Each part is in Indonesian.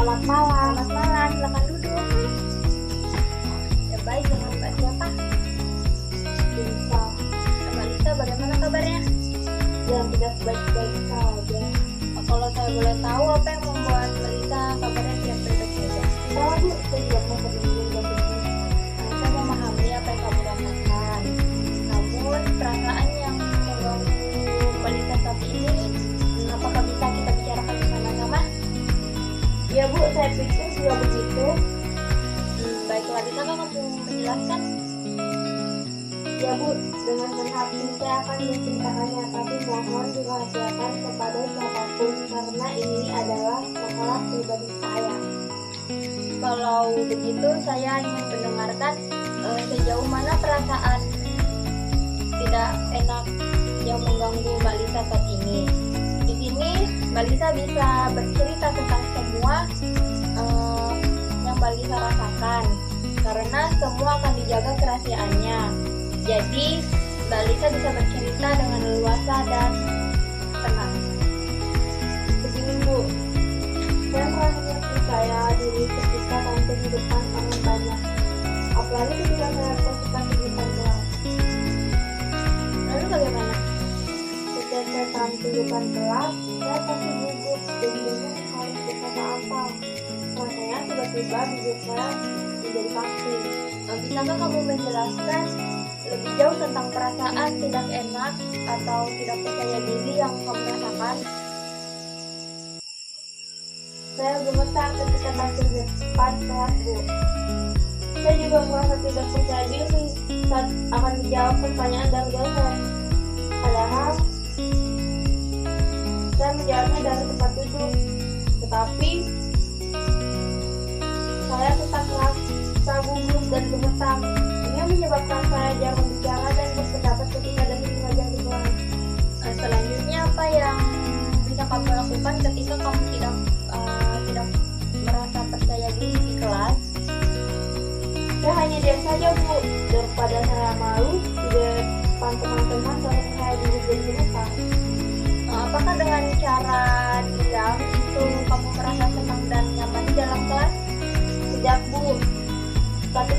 Selamat malam. Selamat malam, silakan duduk. Ya baik, dengan Mbak siapa? Bisa. Mbak Lisa, bagaimana kabarnya? Dan tidak baik-baik saja. Kalau saya boleh tahu apa yang membuat Mbak Lisa kabarnya tidak baik-baik saja? Kalau Bu, saya tidak mau berlindung dan sedih. Saya memahami apa yang kamu rasakan. Namun perasaan yang mengganggu Mbak Lisa saat ini, apakah bisa kita bicarakan bersama-sama? Ya Bu, saya pikir juga begitu. Baiklah, bisakah kamu menjelaskan? Ya Bu, dengan senang hati saya akan menceritakannya, tapi mohon dirahasiakan kepada siapapun karena ini adalah masalah pribadi saya. Kalau begitu, saya ingin mendengarkan sejauh mana perasaan tidak enak yang mengganggu Mbak Lisa saat ini. Di sini Mbak Lisa bisa bercerita tentang semua yang Mbak Lisa rasakan, karena semua akan dijaga kerahasiaannya. Jadi Mbak Lisa bisa bercerita dengan leluasa dan tenang. Begini Bu, saya merasa percaya diri ketika tampil di depan orang banyak. Apalagi ketika saya presentasi di depan kelas. Lalu bagaimana? Setiap saya tampil di depan kelas, saya pasti gugup dan bingung harus berkata apa. Rasanya tiba-tiba bibir saya menjadi kaku. Bisakah kamu menjelaskan lebih jauh tentang perasaan tidak enak atau tidak percaya diri yang kamu rasakan? Saya gemetar ketika tampil di depan kelas Bu. Saya juga merasa tidak percaya diri saat akan menjawab pertanyaan dari dosen. Padahal saya menjawabnya dari tempat duduk, tetapi saya tetap merasa gugup dan gemetar. Ini menyebabkan saya jarang bicara dan berpendapat ketika dosen mengajar di kelas. Selanjutnya apa yang bisa kamu lakukan ketika kamu tidak merasa percaya diri di kelas? Saya hanya diam saja Bu, daripada saya malu di depan teman-teman karena saya gugup dan gemetar. Apakah dengan cara diam itu kamu merasa senang dan nyaman di dalam kelas? Tidak Bu, tetapi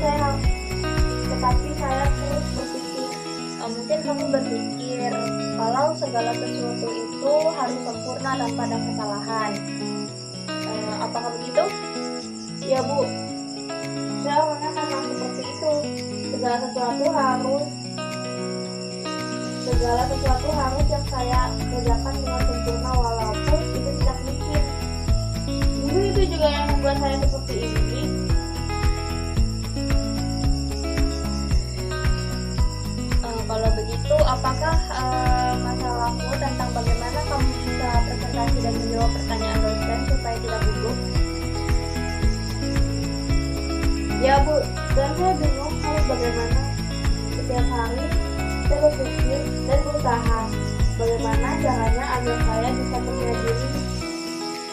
saya terus berpikir. Mungkin kamu berpikir kalau segala sesuatu itu harus sempurna tanpa ada kesalahan. Apakah begitu? Ya Bu, saya orangnya memang seperti itu. Segala sesuatu harus yang saya kerjakan dengan sempurna walaupun itu tidak mungkin. Mungkin itu juga yang membuat saya seperti ini. Kalau begitu, apakah masalahmu tentang bagaimana kamu bisa presentasi dan menjawab pertanyaan dosen supaya tidak gugup? Ya Bu, dan saya bingung harus bagaimana. Setiap hari saya berpikir dan berusaha bagaimana caranya agar saya bisa percaya diri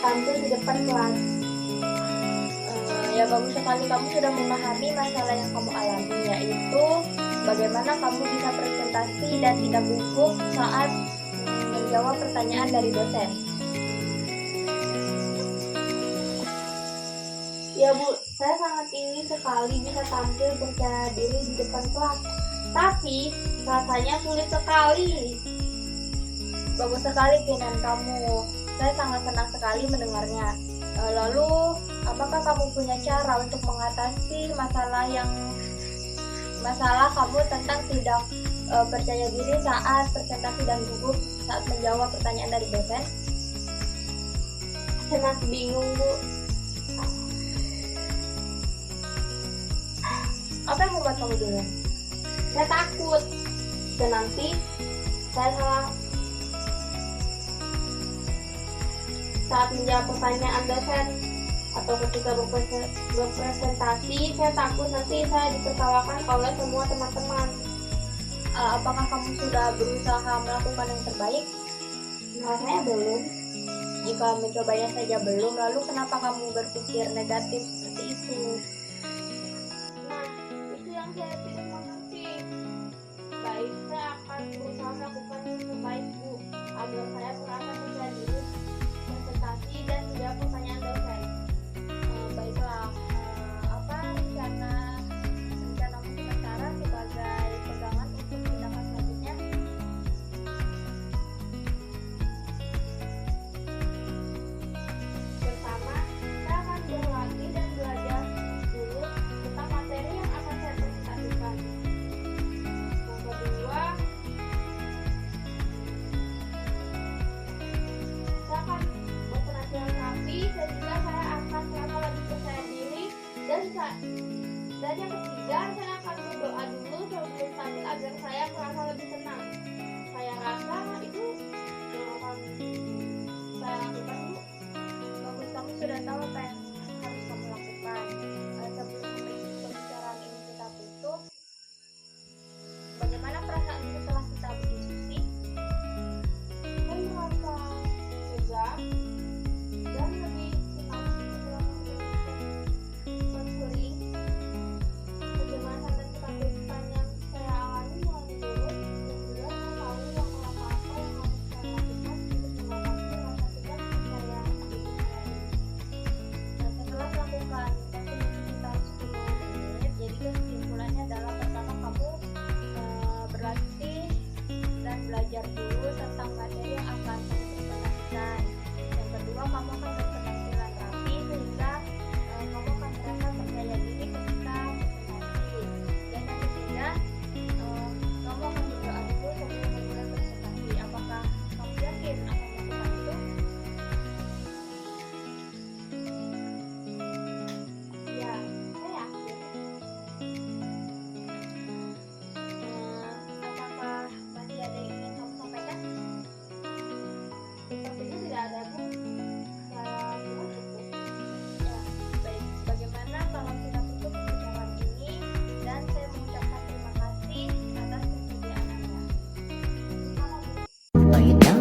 tampil di depan kelas. Ya bagus sekali, kamu sudah memahami masalah yang kamu alami, yaitu bagaimana kamu bisa presentasi dan tidak gugup saat menjawab pertanyaan dari dosen. Ya Bu, saya sangat ingin sekali bisa tampil percaya diri di depan kelas, tapi rasanya sulit sekali. Bagus sekali keinginan kamu. Saya sangat senang sekali mendengarnya. Lalu, apakah kamu punya cara untuk mengatasi masalah kamu tentang tidak percaya diri saat presentasi dan gugup saat menjawab pertanyaan dari dosen? Saya masih bingung Bu. Apa yang membuat kamu bingung? Saya takut dan nanti saya salah saat menjawab pertanyaan dosen atau ketika berpresentasi. Saya takut nanti saya ditertawakan oleh semua teman-teman. Apakah kamu sudah berusaha melakukan yang terbaik? Rasanya belum. Jika mencobanya saja belum, lalu kenapa kamu berpikir negatif seperti itu? Nah, itu yang saya tidak mengerti. Baik, saya akan berusaha melakukan yang terbaik Bu, agar saya merasa percaya diri presentasi dan menjawab pertanyaan dosen. Dan yang ketiga, saya akan berdoa dulu sebelum tampil agar saya merasa lebih tenang. Saya rasa itu yang akan saya lakukan, Bu. Bagus, kamu sudah tahu apa yang harus kamu lakukan. Sebelum pembicaraan ini kita tutup, bagaimana perasaan setelah kita berdiskusi? Saya merasa lega dan lebih tenang setelah konseling. Kecemasan dan ketakutan yang saya alami mulai turun, dan juga saya tahu langkah-langkah apa yang harus saya lakukan untuk mengatasi rasa cemas saya di dunia ini. Nah, setelah melakukan konseling sekitar 10 menit, jadi kesimpulannya adalah pertama kamu berlatih dan belajar dulu tentang materi yang akan kamu presentasikan. Yang kedua, kamu akan berpenampilan rapi sehingga kamu akan merasa percaya diri ketika presentasi. Dan yang ketiga, kamu akan berdoa dulu sebelum memulai presentasi. Apakah kamu yakin akan melakukan itu? Ya, saya yakin. Apakah masih ada yang ingin kamu sampaikan? Sepertinya tidak ada, Bu. Saya kira cukup. Ya, baik. Bagaimana kalau kita tutup pembicaraan ini dan saya mengucapkan terima kasih atas kesediaan Anda. Sama, Bu. Are you down?